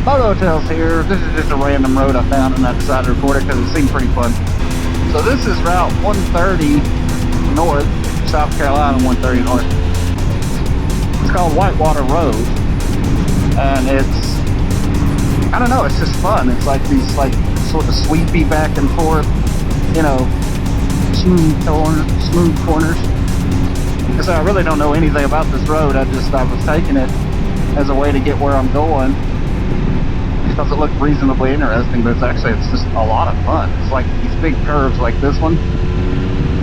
MotoTales here. This is just a random road I found and I decided to record it because it seemed pretty fun. So this is Route 130 North, South Carolina 130 North. It's called Whitewater Road. And it's, I don't know, it's just fun. It's like these like sort of sweepy back and forth, you know, smooth corners. Because I really don't know anything about this road. I was taking it as a way to get where I'm going. Because it looked reasonably interesting, but it's just a lot of fun. It's like these big curves like this one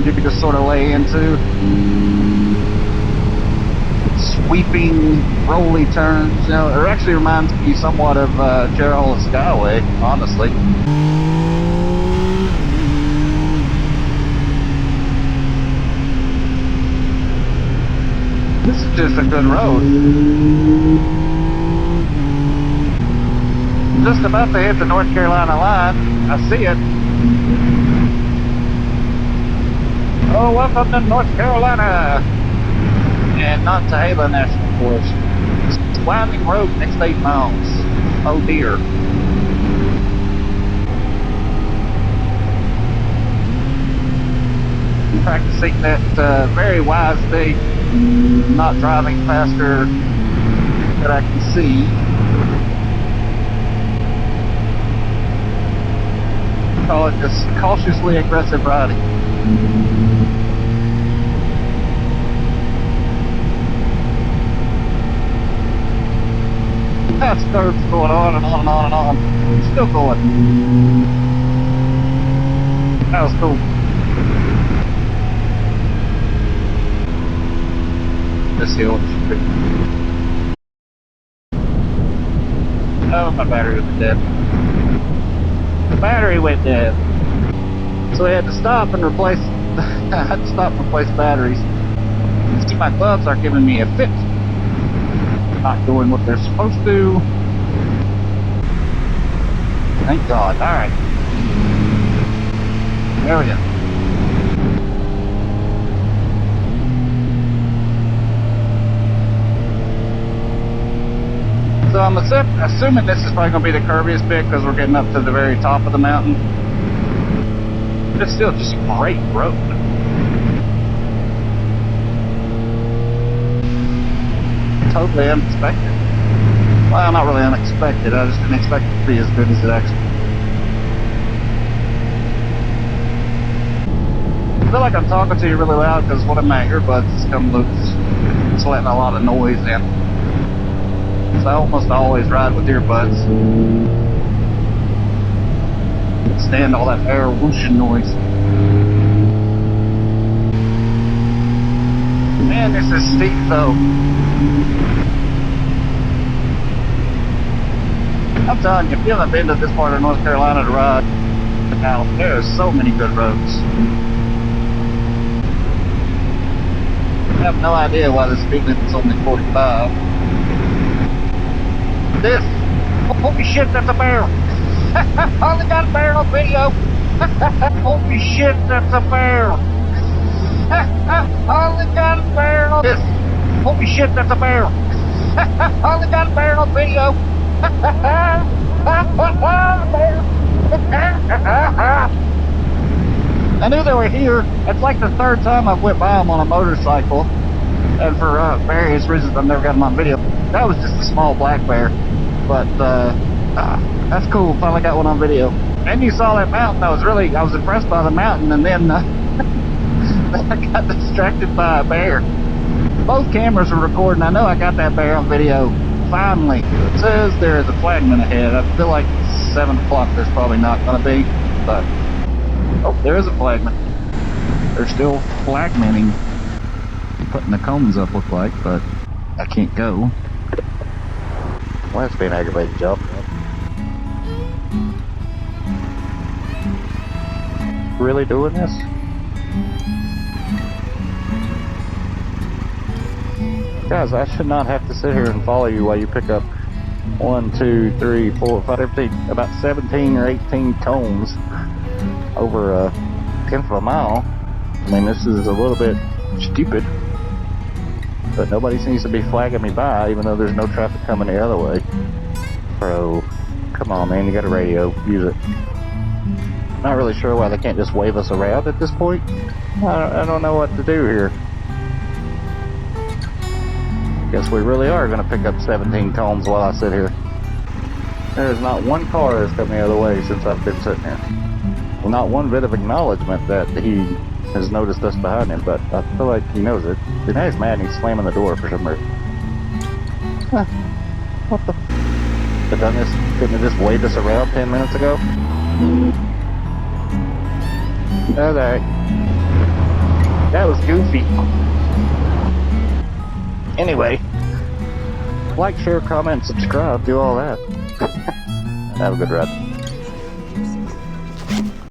you can just sort of lay into. Sweeping, rolly turns, you know, it actually reminds me somewhat of Gerald Skyway, honestly. This is just a good road. Just about to hit the North Carolina line. I see it. Oh, welcome to North Carolina. And not to Halo National Forest. It's winding road next 8 miles. Oh dear. Practicing that very wise thing, not driving faster that I can see. Call it just cautiously aggressive riding. That curve's going on and on and on and on. It's still going. That was cool. Let's see what you do. Oh, my battery was dead. The battery went dead. So I had to stop and replace I had to stop and replace batteries. See, my gloves are giving me a fit. Not doing what they're supposed to. Thank God. Alright. There we go. So I'm assuming this is probably going to be the curviest bit because we're getting up to the very top of the mountain. But it's still just a great road. Totally unexpected. Well, not really unexpected. I just didn't expect it to be as good as it actually is. I feel like I'm talking to you really loud because one of my earbuds is coming loose. It's letting a lot of noise in. So I almost always ride with earbuds. Stand all that air whooshing noise. Man, this is steep though. I'm telling you, if you haven't been to this part of North Carolina to ride, now there are so many good roads. I have no idea why the speed limit is only 45. This. Holy shit, that's a bear. Only got a bear on video. Holy shit, that's a bear. Only got a bear on this. Holy shit, that's a bear. Only got a bear on video. I knew they were here. It's like the third time I've went by them on a motorcycle. And for various reasons I've never got them on video. That was just a small black bear. But that's cool. Finally got one on video. And you saw that mountain. I was impressed by the mountain, and then I got distracted by a bear. Both cameras were recording. I know I got that bear on video. Finally. It says there is a flagman ahead. I feel like 7 o'clock there's probably not going to be, but oh, there is a flagman. They're still flagmanning, putting the cones up, look like, but I can't go. Well, that's being aggravated, Joe. Really doing this? Guys, I should not have to sit here and follow you while you pick up 1, 2, 3, 4, 5, 15, about 17 or 18 cones over a 10th of a mile. I mean, this is a little bit stupid. But nobody seems to be flagging me by, even though there's no traffic coming the other way. Pro. Come on, man, you got a radio. Use it. Not really sure why they can't just wave us around at this point. I don't know what to do here. Guess we really are going to pick up 17 cones while I sit here. There's not one car that's come the other way since I've been sitting here. Well, not one bit of acknowledgement that he has noticed us behind him, but I feel like he knows it. And now he's mad and he's slamming the door for some reason. Huh. What the? But done this? Couldn't have just waved us around 10 minutes ago? Alright. That was goofy. Anyway, like, share, comment, subscribe, do all that. Have a good ride.